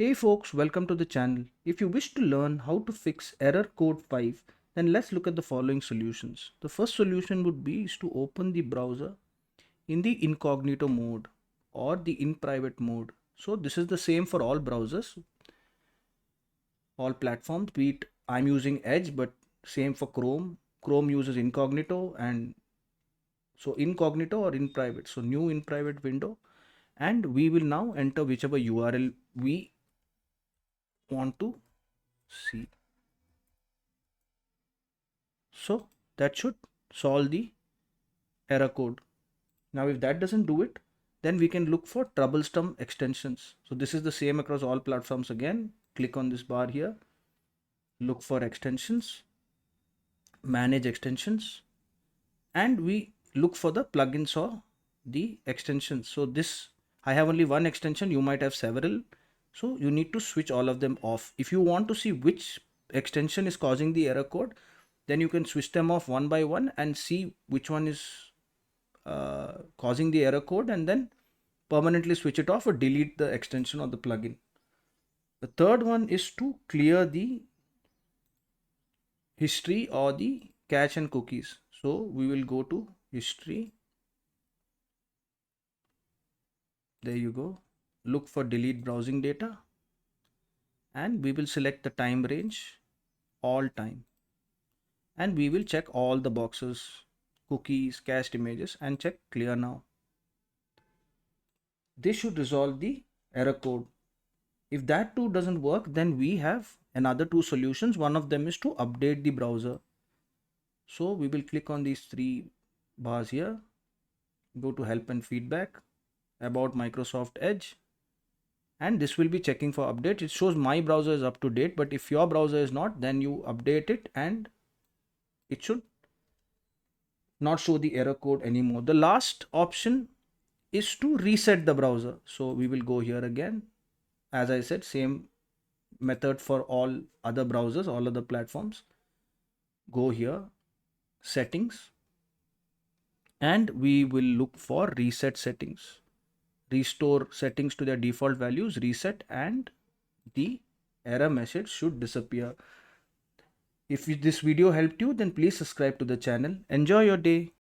Hey folks, welcome to the channel. If you wish to learn how to fix error code 5, then let's look at the following solutions. The first solution would be is to open the browser in the incognito mode or the in private mode. So this is the same for all browsers, all platforms, be it I'm using Edge, but same for Chrome. Chrome uses incognito, and so incognito or in private. So new in private window, and we will now enter whichever URL we want to see. So that should solve the error code. Now if that doesn't do it, then we can look for troublesome extensions. So this is the same across all platforms. Again, click on this bar here, look for extensions, manage extensions, and we look for the plugins or the extensions. So this, I have only one extension, you might have several, so you need to switch all of them off. If you want to see which extension is causing the error code, then you can switch them off one by one and see which one is causing the error code, and then permanently switch it off or delete the extension or the plugin. The third one is to clear the history or the cache and cookies. So we will go to history. There you go. Look for delete browsing data, and we will select the time range, all time, and we will check all the boxes, cookies, cached images, and check clear now. This should resolve the error code. If that too doesn't work, then we have another two solutions. One of them is to update the browser. So we will click on these three bars here, go to help and feedback, about Microsoft Edge, and this will be checking for updates. It shows my browser is up to date, but if your browser is not, then you update it and it should not show the error code anymore. The last option is to reset the browser. So we will go here again. As I said, same method for all other browsers, all other platforms. Go here, settings, and we will look for reset settings. Restore settings to their default values, reset, and the error message should disappear. If this video helped you, then please subscribe to the channel. Enjoy your day.